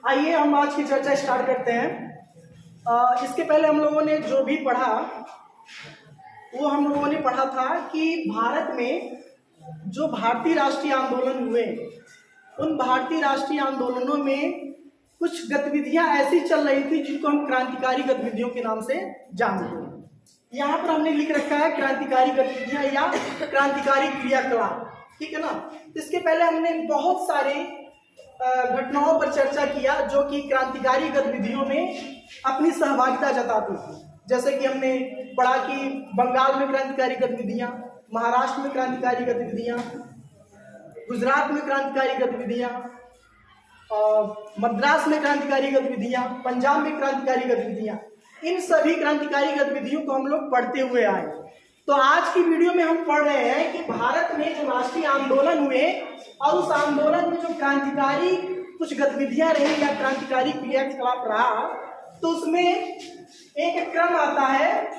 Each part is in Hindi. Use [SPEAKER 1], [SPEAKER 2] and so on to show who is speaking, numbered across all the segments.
[SPEAKER 1] आइए हम आज की चर्चा स्टार्ट करते हैं। इसके पहले हम लोगों ने जो भी पढ़ा वो हम लोगों ने पढ़ा था कि भारत में जो भारतीय राष्ट्रीय आंदोलन हुए, उन भारतीय राष्ट्रीय आंदोलनों में कुछ गतिविधियां ऐसी चल रही थी जिनको हम क्रांतिकारी गतिविधियों के नाम से जानते हैं। यहाँ पर हमने लिख रखा है क्रांतिकारी गतिविधियां या क्रांतिकारी क्रियाकलाप, ठीक है ना। इसके पहले हमने बहुत सारे घटनाओं पर चर्चा किया जो कि क्रांतिकारी गतिविधियों में अपनी सहभागिता जताती थी। जैसे कि हमने पढ़ा कि बंगाल में क्रांतिकारी गतिविधियां, महाराष्ट्र में क्रांतिकारी गतिविधियां, गुजरात में क्रांतिकारी गतिविधियां, मद्रास में क्रांतिकारी गतिविधियां, पंजाब में क्रांतिकारी गतिविधियां, इन सभी क्रांतिकारी गतिविधियों को हम लोग पढ़ते हुए आए। तो आज की वीडियो में हम पढ़ रहे हैं कि भारत में जो राष्ट्रीय आंदोलन हुए और उस आंदोलन में जो क्रांतिकारी कुछ गतिविधियां रही या क्रांतिकारी क्रियाकलाप रहा, तो उसमें एक क्रम आता है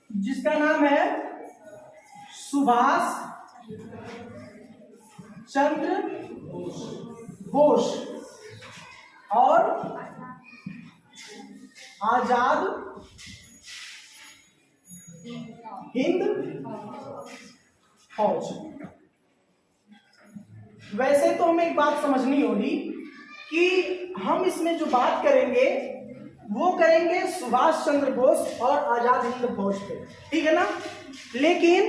[SPEAKER 1] जिसका नाम है सुभाष चंद्र बोस और आजाद हिंद फौज। वैसे तो हमें एक बात समझनी होगी कि हम इसमें जो बात करेंगे वो करेंगे सुभाष चंद्र बोस और आजाद हिंद फौज पे, ठीक है ना। लेकिन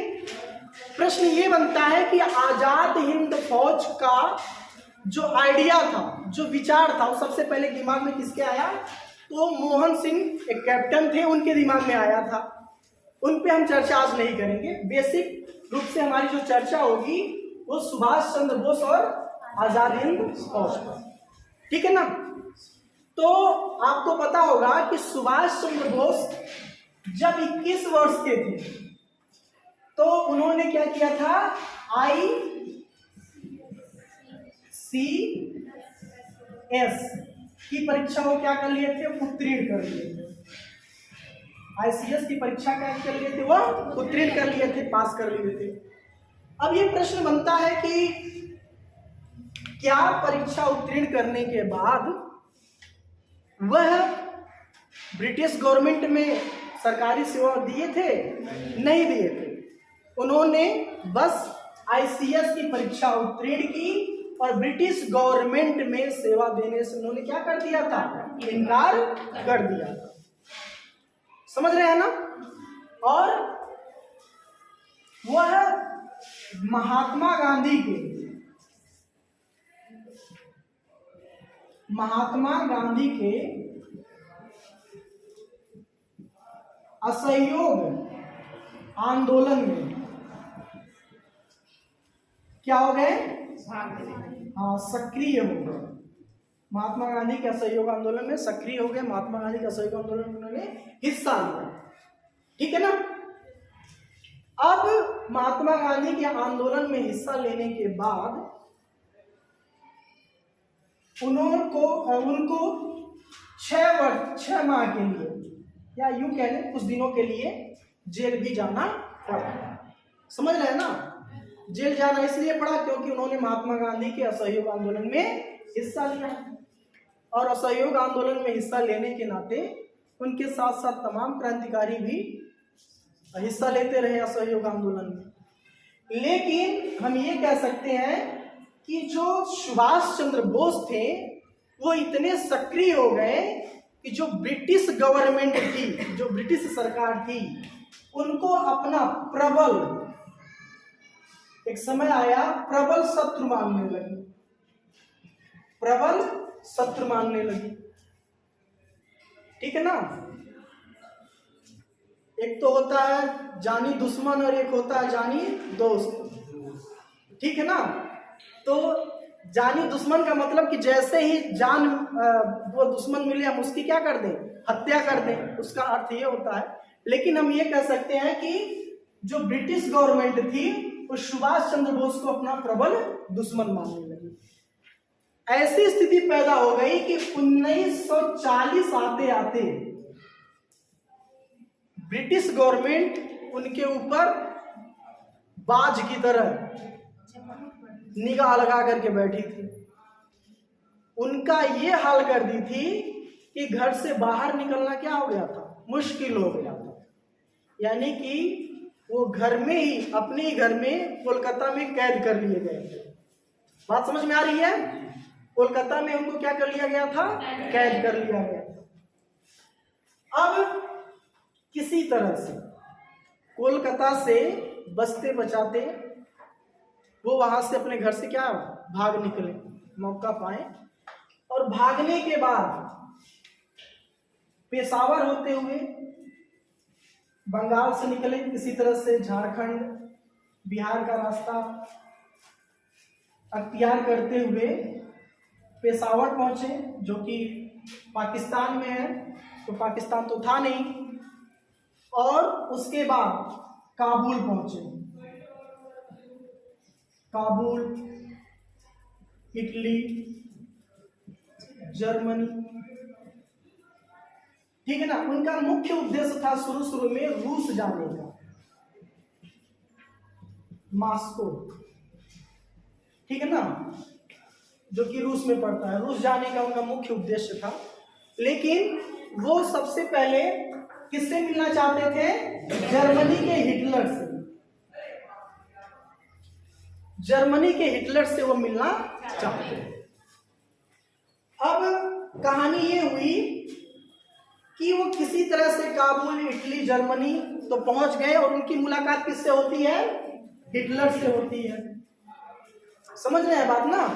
[SPEAKER 1] प्रश्न ये बनता है कि आजाद हिंद फौज का जो आइडिया था, जो विचार था, वो सबसे पहले दिमाग में किसके आया? तो मोहन सिंह एक कैप्टन थे, उनके दिमाग में आया था। उन पे हम चर्चा आज नहीं करेंगे। बेसिक रूप से हमारी जो चर्चा होगी वो सुभाष चंद्र बोस और आजाद हिंद फौज पर, ठीक है ना। तो आपको पता होगा कि सुभाष चंद्र बोस जब 21 वर्ष के थे तो उन्होंने क्या किया था? ICS की परीक्षा को क्या कर लिए थे? उत्तीर्ण कर लिए थे। ICS की परीक्षा क्या कर लिए थे? वो उत्तीर्ण कर लिए थे, पास कर लिए थे। अब ये प्रश्न बनता है कि क्या परीक्षा उत्तीर्ण करने के बाद वह ब्रिटिश गवर्नमेंट में सरकारी सेवा दिए थे? नहीं दिए थे। उन्होंने बस ICS की परीक्षा उत्तीर्ण की और ब्रिटिश गवर्नमेंट में सेवा देने से उन्होंने क्या कर दिया था? इनकार कर दिया था। समझ रहे हैं ना। और वह महात्मा गांधी के असहयोग आंदोलन में क्या हो गए? हाँ, सक्रिय हो गए। महात्मा गांधी के असहयोग आंदोलन में सक्रिय हो गए। महात्मा गांधी के असहयोग आंदोलन में उन्होंने हिस्सा लिया, ठीक है ना। अब महात्मा गांधी के आंदोलन में हिस्सा लेने के बाद उनको 6 माह के लिए या यूं कह लें कुछ दिनों के लिए जेल भी जाना पड़ा। समझ रहे हैं ना। जेल जाना इसलिए पड़ा क्योंकि उन्होंने महात्मा गांधी के असहयोग आंदोलन में हिस्सा लिया और असहयोग आंदोलन में हिस्सा लेने के नाते उनके साथ साथ तमाम क्रांतिकारी भी हिस्सा लेते रहे असहयोग आंदोलन में। लेकिन हम ये कह सकते हैं कि जो सुभाष चंद्र बोस थे वो इतने सक्रिय हो गए कि जो ब्रिटिश गवर्नमेंट थी, जो ब्रिटिश सरकार थी, उनको अपना एक समय आया प्रबल शत्रु मानने लगी, ठीक है ना। एक तो होता है जानी दुश्मन और एक होता है जानी दोस्त, ठीक है ना। तो जानी दुश्मन का मतलब कि जैसे ही जान वो दुश्मन मिले हम उसकी क्या कर दें? हत्या कर दें, उसका अर्थ ये होता है। लेकिन हम ये कह सकते हैं कि जो ब्रिटिश गवर्नमेंट थी वो सुभाष चंद्र बोस को अपना प्रबल दुश्मन मानने लगी। ऐसी स्थिति पैदा हो गई कि 1940 आते आते ब्रिटिश गवर्नमेंट उनके ऊपर बाज की तरह निगाह लगा करके बैठी थी। उनका ये हाल कर दी थी कि घर से बाहर निकलना क्या हो गया था, मुश्किल हो गया था। यानी कि वो घर में ही, अपने ही घर में कोलकाता में कैद कर लिए गए थे। बात समझ में आ रही है? कोलकाता में उनको क्या कर लिया गया था, कैद कर लिया गया था। अब किसी तरह से कोलकाता से बचते बचाते वो वहां से अपने घर से क्या भाग निकले, मौका पाए, और भागने के बाद पेशावर होते हुए बंगाल से निकले, किसी तरह से झारखंड बिहार का रास्ता अख्तियार करते हुए पेशावर पहुंचे, जो कि पाकिस्तान में है, तो पाकिस्तान तो था नहीं, और उसके बाद काबुल पहुंचे। काबुल, इटली, जर्मनी, ठीक है ना। उनका मुख्य उद्देश्य था शुरू में रूस जाने का, मॉस्को, ठीक है ना, जो कि रूस में पड़ता है। रूस जाने का उनका मुख्य उद्देश्य था, लेकिन वो सबसे पहले किससे मिलना चाहते थे, जर्मनी के हिटलर से। जर्मनी के हिटलर से वो मिलना चाहते थे। अब कहानी ये हुई कि वो किसी तरह से काबुल, इटली, जर्मनी तो पहुंच गए, और उनकी मुलाकात किससे होती है, हिटलर से होती है। समझ रहे हैं बात ना।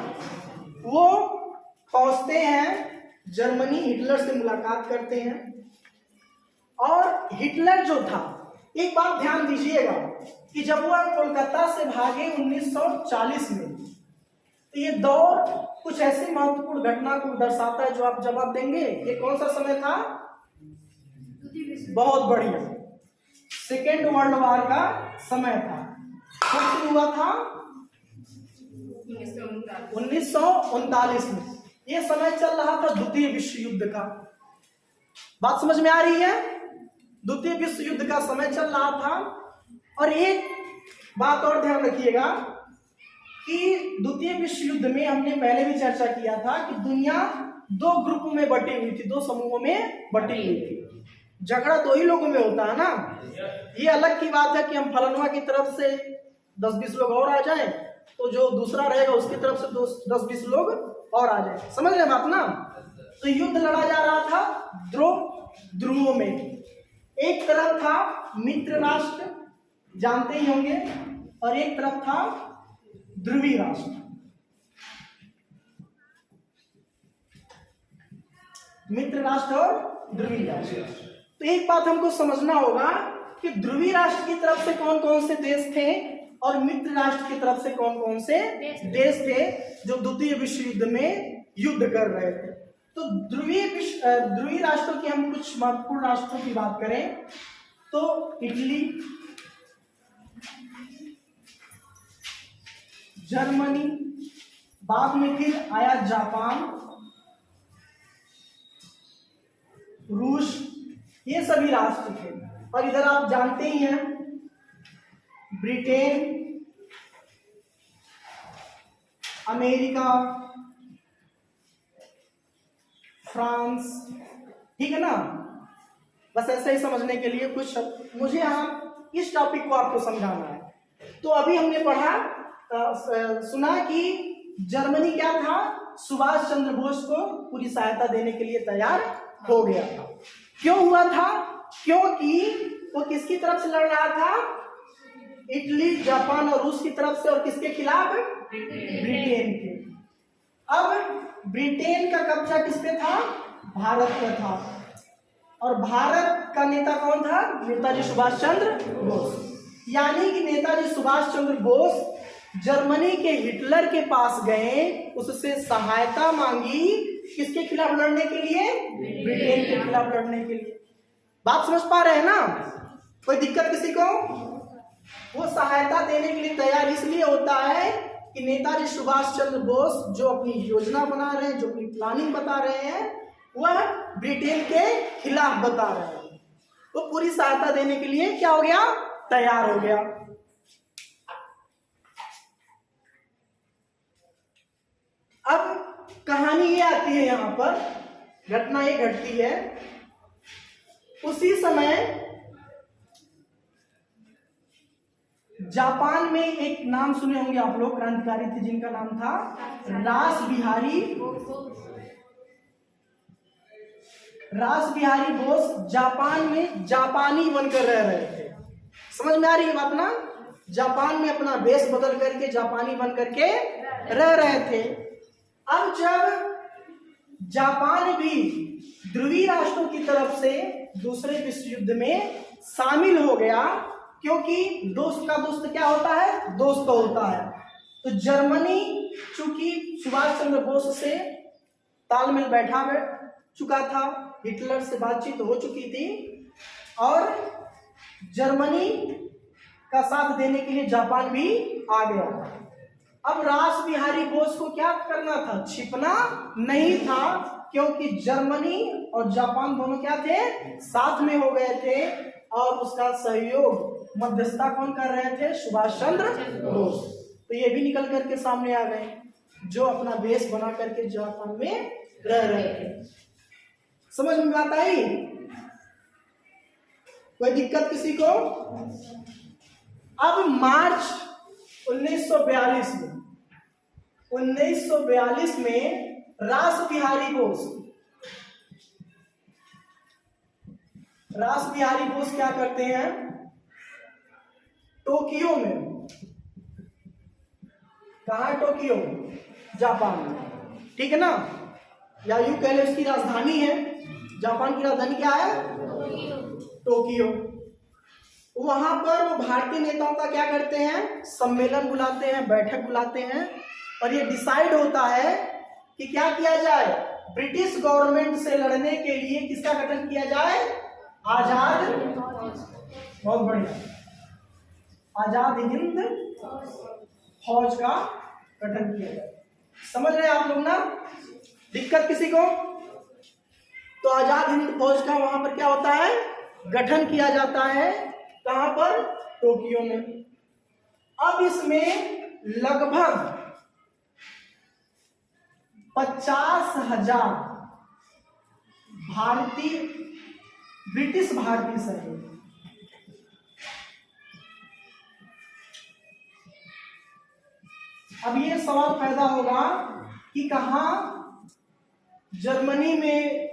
[SPEAKER 1] वो पहुंचते हैं जर्मनी, हिटलर से मुलाकात करते हैं, और हिटलर जो था, एक बात ध्यान दीजिएगा कि जब वो कोलकाता से भागे 1940 में, तो ये दौर कुछ ऐसे महत्वपूर्ण घटना को दर्शाता है जो आप जवाब देंगे। ये कौन सा समय था, बहुत बढ़िया, सेकेंड वर्ल्ड वॉर का समय था। कब शुरू हुआ था, 1939 में। ये समय चल रहा था द्वितीय विश्व युद्ध का। बात समझ में आ रही है? द्वितीय विश्व युद्ध का समय चल रहा था। और एक बात और ध्यान रखिएगा कि द्वितीय विश्व युद्ध में हमने पहले भी चर्चा किया था कि दुनिया दो ग्रुपों में बटी हुई थी, दो समूहों में बटी हुई थी। झगड़ा दो ही लोगों में होता है ना। ये अलग की बात है कि हम फलनवा की तरफ से 10-20 लोग और आ जाए, तो जो दूसरा रहेगा उसकी तरफ से 10-20 लोग और आ जाए। समझ रहे बात ना। तो युद्ध लड़ा जा रहा था ध्रुवों में। एक तरफ था मित्र राष्ट्र, जानते ही होंगे, और एक तरफ था ध्रुवीय राष्ट्र। मित्र राष्ट्र और ध्रुवीय राष्ट्र। तो एक बात हमको समझना होगा कि ध्रुवीय राष्ट्र की तरफ से कौन कौन से देश थे और मित्र राष्ट्र की तरफ से कौन कौन से देश थे जो द्वितीय विश्व युद्ध में युद्ध कर रहे थे। तो ध्रुवीय राष्ट्रों की हम कुछ महत्वपूर्ण राष्ट्रों की बात करें तो इटली, जर्मनी, बाद में फिर आया जापान, रूस, ये सभी राष्ट्र थे। और इधर आप जानते ही हैं ब्रिटेन, अमेरिका, फ्रांस, ठीक है ना। बस ऐसे ही समझने के लिए कुछ मुझे यहाँ इस टॉपिक को आपको समझाना है। तो अभी हमने सुना कि जर्मनी क्या था, सुभाष चंद्र बोस को पूरी सहायता देने के लिए तैयार हो गया था। क्यों हुआ था? क्योंकि वो किसकी तरफ से लड़ रहा था? इटली, जापान और रूस की तरफ से। और किसके खिलाफ? ब्रिटेन के। अब ब्रिटेन का कब्जा किस पे था? भारत पे था। और भारत का नेता कौन था? नेताजी सुभाष चंद्र बोस। यानी कि नेताजी सुभाष चंद्र बोस जर्मनी के हिटलर के पास गए, उससे सहायता मांगी, किसके खिलाफ लड़ने के लिए? ब्रिटेन के खिलाफ लड़ने के लिए। बात समझ पा रहे हैं ना? कोई दिक्कत किसी को? वो सहायता देने के लिए तैयार इसलिए होता है कि नेताजी सुभाष चंद्र बोस जो अपनी योजना बना रहे हैं, जो अपनी प्लानिंग बता रहे हैं, वह ब्रिटेन के खिलाफ बता रहे हैं। वो पूरी सहायता देने के लिए क्या हो गया? तैयार हो गया। अब कहानी ये आती है यहाँ पर, घटना ये घटती है उसी समय जापान में एक नाम सुने होंगे आप लोग, क्रांतिकारी थे जिनका नाम था रास बिहारी बोस। जापान में जापानी बनकर रह रहे थे। समझ में आ रही है बात ना? जापान में अपना वेश बदल करके जापानी बन करके रह रहे थे। अब जब जापान भी ध्रुवीय राष्ट्रों की तरफ से दूसरे विश्व युद्ध में शामिल हो गया, क्योंकि दोस्त का दोस्त क्या होता है? दोस्त होता है। तो जर्मनी चूंकि सुभाष चंद्र बोस से तालमेल बैठा चुका था, हिटलर से बातचीत हो चुकी थी और जर्मनी का साथ देने के लिए जापान भी आ गया था। अब रास बिहारी बोस को क्या करना था? छिपना नहीं था, क्योंकि जर्मनी और जापान दोनों क्या थे? साथ में हो गए थे और उसका सहयोग मध्यस्थता कौन कर रहे थे? सुभाष चंद्र बोस। तो ये भी निकल करके सामने आ गए, जो अपना बेस बना करके जापान में रह रहे थे। समझ में बात आई? कोई दिक्कत किसी को? अब मार्च 1942 में रास बिहारी बोस क्या करते हैं? टोक्यो में, कहा? टोक्यो, जापान में, ठीक है ना? या यूं कह ले उसकी राजधानी है, जापान की राजधानी क्या है? टोक्यो। वहां पर वो भारतीय नेताओं का क्या करते हैं? सम्मेलन बुलाते हैं, बैठक बुलाते हैं और ये डिसाइड होता है कि क्या किया जाए? ब्रिटिश गवर्नमेंट से लड़ने के लिए किसका गठन किया जाए? आजाद, बहुत बढ़िया, आजाद हिंद फौज का गठन किया जाए। समझ रहे हैं आप लोग ना? दिक्कत किसी को? तो आजाद हिंद फौज का वहां पर क्या होता है? गठन किया जाता है। कहां पर? टोक्यो में। अब इसमें लगभग 50,000 ब्रिटिश भारतीय सैनिक, अब ये सवाल पैदा होगा कि कहां जर्मनी में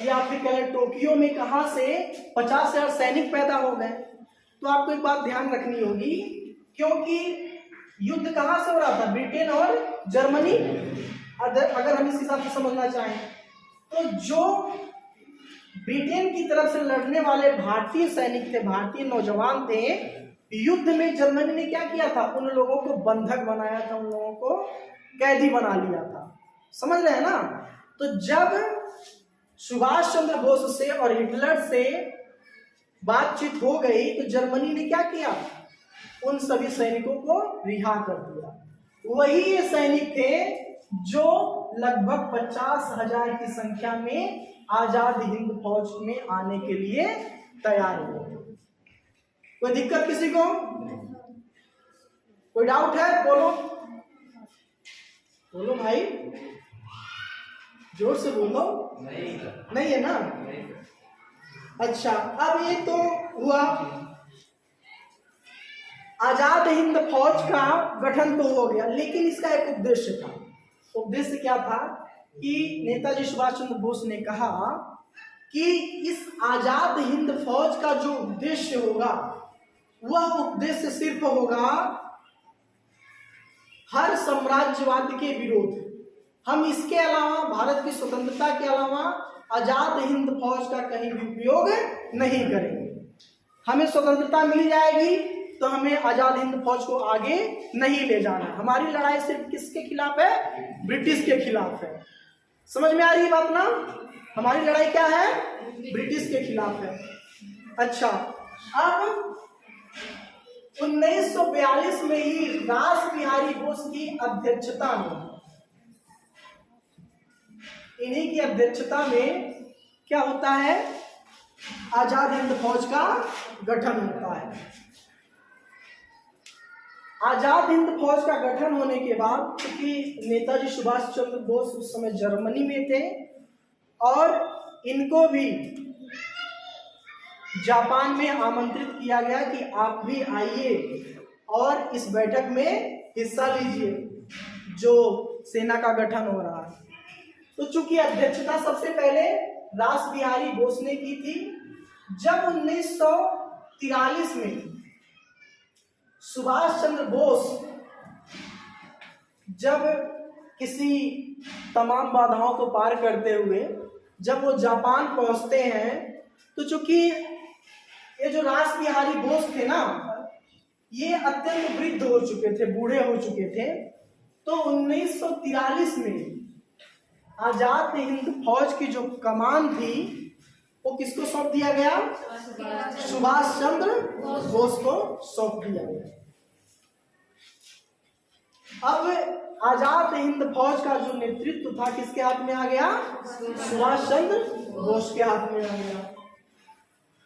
[SPEAKER 1] या फिर कहें टोक्यो में कहां से 50,000 सैनिक पैदा हो गए? तो आपको एक बात ध्यान रखनी होगी, क्योंकि युद्ध कहां से हो रहा था? ब्रिटेन और जर्मनी। अगर हम इस हिसाब से समझना चाहें तो जो ब्रिटेन की तरफ से लड़ने वाले भारतीय सैनिक थे, भारतीय नौजवान थे, युद्ध में जर्मनी ने क्या किया था? उन लोगों को बंधक बनाया था, उन लोगों को कैदी बना लिया था। समझ रहे हैं ना? तो जब सुभाष चंद्र बोस से और हिटलर से बातचीत हो गई तो जर्मनी ने क्या किया? उन सभी सैनिकों को रिहा कर दिया। वही ये सैनिक थे जो लगभग 50,000 की संख्या में आजाद हिंद फौज में आने के लिए तैयार हुए। कोई दिक्कत किसी को? कोई डाउट है? बोलो बोलो भाई, जोर से बोलो। नहीं है ना? अच्छा, अब ये तो हुआ, आजाद हिंद फौज का गठन तो हो गया, लेकिन इसका एक उद्देश्य था। उद्देश्य क्या था कि नेताजी सुभाष चंद्र बोस ने कहा कि इस आजाद हिंद फौज का जो उद्देश्य होगा वह उद्देश्य सिर्फ होगा हर साम्राज्यवाद के विरोध। हम इसके अलावा, भारत की स्वतंत्रता के अलावा आजाद हिंद फौज का कहीं भी उपयोग नहीं करेंगे। हमें स्वतंत्रता मिल जाएगी तो हमें आजाद हिंद फौज को आगे नहीं ले जाना। हमारी लड़ाई सिर्फ किसके खिलाफ है? ब्रिटिश के खिलाफ है। समझ में आ रही बात ना? हमारी लड़ाई क्या है? ब्रिटिश के खिलाफ है। अच्छा, अब 1942 में ही रास बिहारी बोस की अध्यक्षता में, इन्हीं की अध्यक्षता में क्या होता है? आजाद हिंद फौज का गठन होता है। आजाद हिंद फौज का गठन होने के बाद, क्योंकि नेताजी सुभाष चंद्र बोस उस समय जर्मनी में थे और इनको भी जापान में आमंत्रित किया गया कि आप भी आइए और इस बैठक में हिस्सा लीजिए जो सेना का गठन हो रहा है। तो चूंकि अध्यक्षता सबसे पहले रास बिहारी बोस ने की थी, जब 1943 में सुभाष चंद्र बोस जब किसी तमाम बाधाओं को पार करते हुए जब वो जापान पहुंचते हैं, तो चूंकि ये जो रास बिहारी बोस थे ना, ये अत्यंत वृद्ध हो चुके थे, बूढ़े हो चुके थे। तो 1943 में आजाद हिंद फौज की जो कमान थी वो किसको सौंप दिया गया? सुभाष चंद्र बोस को सौंप दिया गया। अब आजाद हिंद फौज का जो नेतृत्व था किसके हाथ में आ गया? सुभाष चंद्र बोस के हाथ में आ गया।